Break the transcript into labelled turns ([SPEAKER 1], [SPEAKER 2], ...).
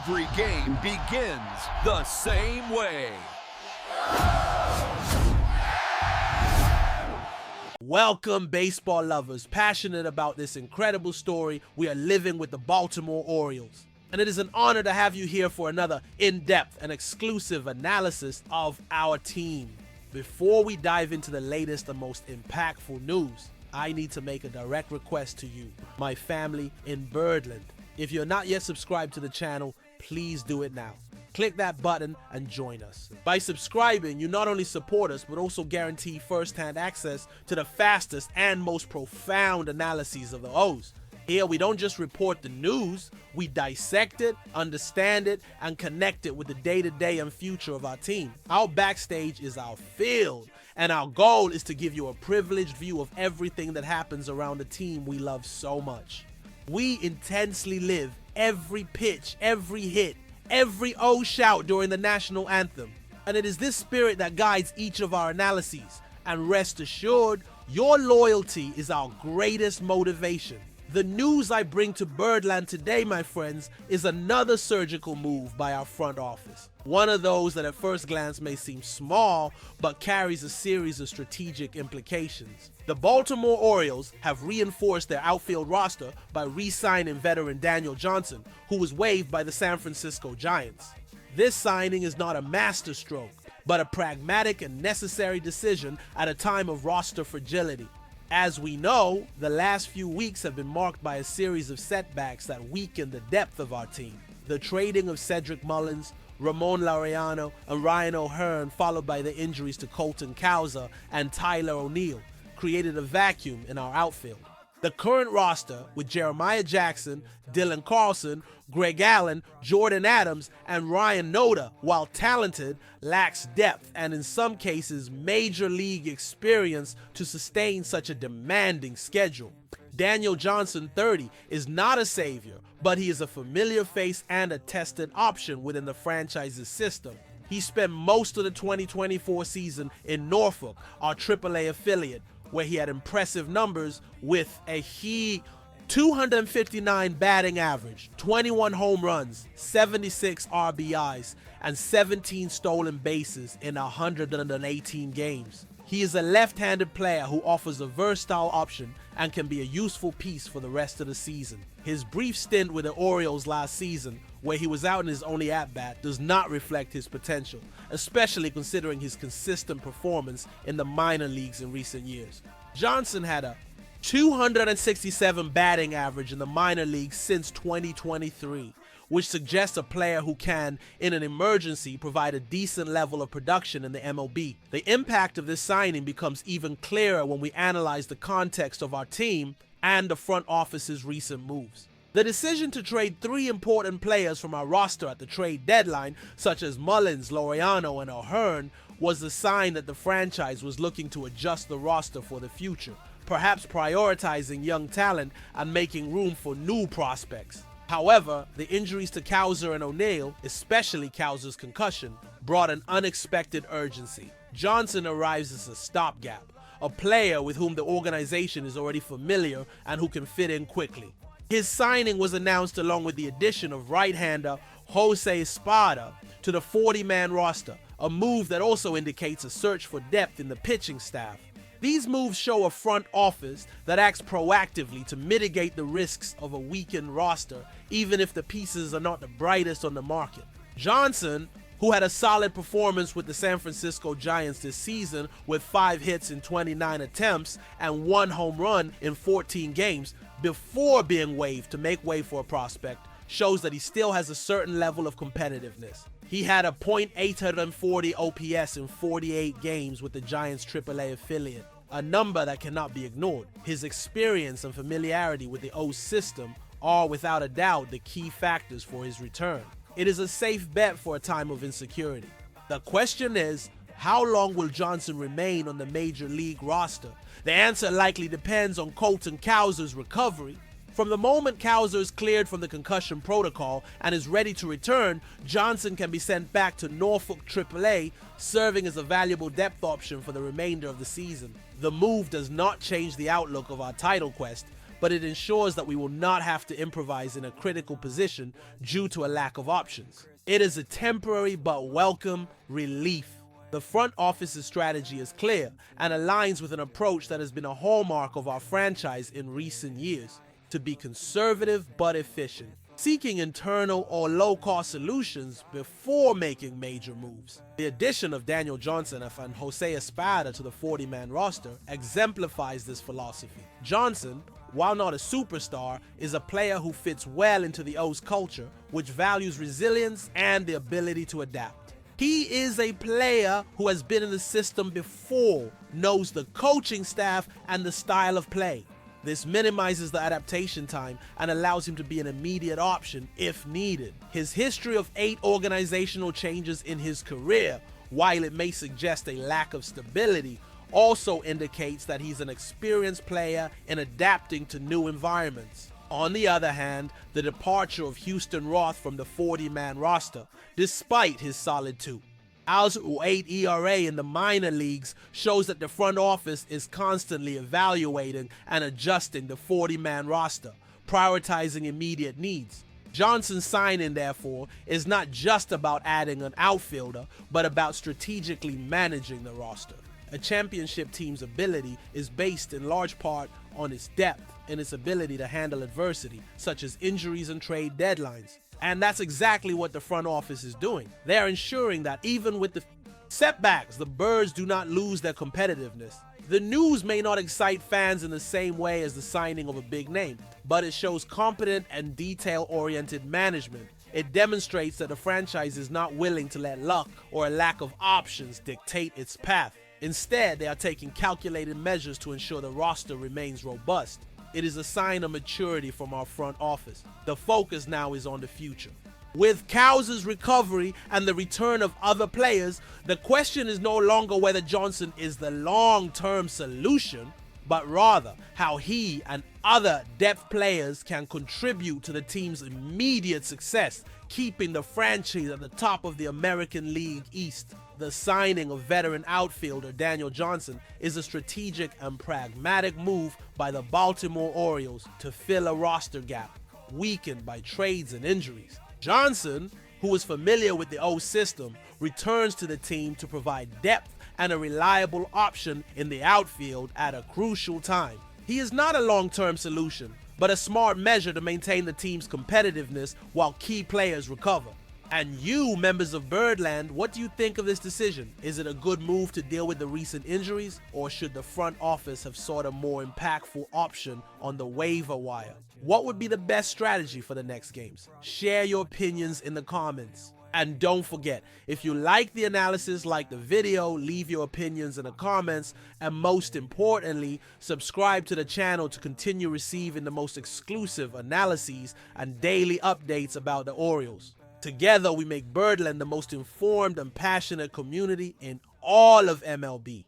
[SPEAKER 1] Every game begins the same way.
[SPEAKER 2] Welcome, baseball lovers, passionate about this incredible story we are living with the Baltimore Orioles. And it is an honor to have you here for another in-depth and exclusive analysis of our team. Before we dive into the latest and most impactful news, I need to make a direct request to you, my family in Birdland. If you're not yet subscribed to the channel, please do it now. Click that button and join us. By subscribing, you not only support us, but also guarantee first-hand access to the fastest and most profound analyses of the O's. Here, we don't just report the news, we dissect it, understand it, and connect it with the day-to-day and future of our team. Our backstage is our field, and our goal is to give you a privileged view of everything that happens around the team we love so much. We intensely live every pitch, every hit, every O shout during the national anthem. And it is this spirit that guides each of our analyses. And rest assured, your loyalty is our greatest motivation. The news I bring to Birdland today, my friends, is another surgical move by our front office. One of those that at first glance may seem small, but carries a series of strategic implications. The Baltimore Orioles have reinforced their outfield roster by re-signing veteran Daniel Johnson, who was waived by the San Francisco Giants. This signing is not a masterstroke, but a pragmatic and necessary decision at a time of roster fragility. As we know, the last few weeks have been marked by a series of setbacks that weaken the depth of our team. The trading of Cedric Mullins, Ramon Laureano, and Ryan O'Hearn, followed by the injuries to Colton Cowser and Tyler O'Neill, created a vacuum in our outfield. The current roster, with Jeremiah Jackson, Dylan Carlson, Greg Allen, Jordan Adams, and Ryan Noda, while talented, lacks depth and in some cases major league experience to sustain such a demanding schedule. Daniel Johnson, 30, is not a savior, but he is a familiar face and a tested option within the franchise's system. He spent most of the 2024 season in Norfolk, our AAA affiliate, where he had impressive numbers with a 259 batting average, 21 home runs, 76 RBIs, and 17 stolen bases in 118 games. He is a left-handed player who offers a versatile option and can be a useful piece for the rest of the season. His brief stint with the Orioles last season, where he was out in his only at-bat, does not reflect his potential, especially considering his consistent performance in the minor leagues in recent years. Johnson had a 267 batting average in the minor leagues since 2023, which suggests a player who can, in an emergency, provide a decent level of production in the MLB. The impact of this signing becomes even clearer when we analyze the context of our team and the front office's recent moves. The decision to trade three important players from our roster at the trade deadline, such as Mullins, Laureano, and O'Hearn, was a sign that the franchise was looking to adjust the roster for the future, perhaps prioritizing young talent and making room for new prospects. However, the injuries to Cowser and O'Neill, especially Cowser's concussion, brought an unexpected urgency. Johnson arrives as a stopgap, a player with whom the organization is already familiar and who can fit in quickly. His signing was announced along with the addition of right-hander Jose Espada to the 40-man roster, a move that also indicates a search for depth in the pitching staff. These moves show a front office that acts proactively to mitigate the risks of a weakened roster, even if the pieces are not the brightest on the market. Johnson, who had a solid performance with the San Francisco Giants this season with 5 hits in 29 attempts and 1 home run in 14 games before being waived to make way for a prospect, shows that he still has a certain level of competitiveness. He had a .840 OPS in 48 games with the Giants' AAA affiliate, a number that cannot be ignored. His experience and familiarity with the O's system are without a doubt the key factors for his return. It is a safe bet for a time of insecurity. The question is, how long will Johnson remain on the major league roster? The answer likely depends on Colton Cowser's recovery. From the moment Cowser is cleared from the concussion protocol and is ready to return, Johnson can be sent back to Norfolk AAA, serving as a valuable depth option for the remainder of the season. The move does not change the outlook of our title quest, but it ensures that we will not have to improvise in a critical position due to a lack of options. It is a temporary but welcome relief. The front office's strategy is clear and aligns with an approach that has been a hallmark of our franchise in recent years: to be conservative but efficient, seeking internal or low-cost solutions before making major moves. The addition of Daniel Johnson and Jose Espada to the 40-man roster exemplifies this philosophy. Johnson, while not a superstar, is a player who fits well into the O's culture, which values resilience and the ability to adapt. He is a player who has been in the system before, knows the coaching staff and the style of play. This minimizes the adaptation time and allows him to be an immediate option if needed. His history of 8 organizational changes in his career, while it may suggest a lack of stability, also indicates that he's an experienced player in adapting to new environments. On the other hand, the departure of Houston Roth from the 40-man roster, despite his solid 2. Al's 8 ERA in the minor leagues shows that the front office is constantly evaluating and adjusting the 40-man roster, prioritizing immediate needs. Johnson's signing, therefore, is not just about adding an outfielder, but about strategically managing the roster. A championship team's ability is based in large part on its depth and its ability to handle adversity, such as injuries and trade deadlines. And that's exactly what the front office is doing. They're ensuring that even with the setbacks, the Birds do not lose their competitiveness. The news may not excite fans in the same way as the signing of a big name, but it shows competent and detail-oriented management. It demonstrates that the franchise is not willing to let luck or a lack of options dictate its path. Instead, they are taking calculated measures to ensure the roster remains robust. It is a sign of maturity from our front office. The focus now is on the future. With Cowser's recovery and the return of other players, the question is no longer whether Johnson is the long-term solution, but rather how he and other depth players can contribute to the team's immediate success, keeping the franchise at the top of the American League East. The signing of veteran outfielder Daniel Johnson is a strategic and pragmatic move by the Baltimore Orioles to fill a roster gap, weakened by trades and injuries. Johnson, who is familiar with the O system, returns to the team to provide depth and a reliable option in the outfield at a crucial time. He is not a long-term solution, but a smart measure to maintain the team's competitiveness while key players recover. And you, members of Birdland, what do you think of this decision? Is it a good move to deal with the recent injuries, or should the front office have sought a more impactful option on the waiver wire? What would be the best strategy for the next games? Share your opinions in the comments. And don't forget, if you like the analysis, like the video, leave your opinions in the comments, and most importantly, subscribe to the channel to continue receiving the most exclusive analyses and daily updates about the Orioles. Together, we make Birdland the most informed and passionate community in all of MLB.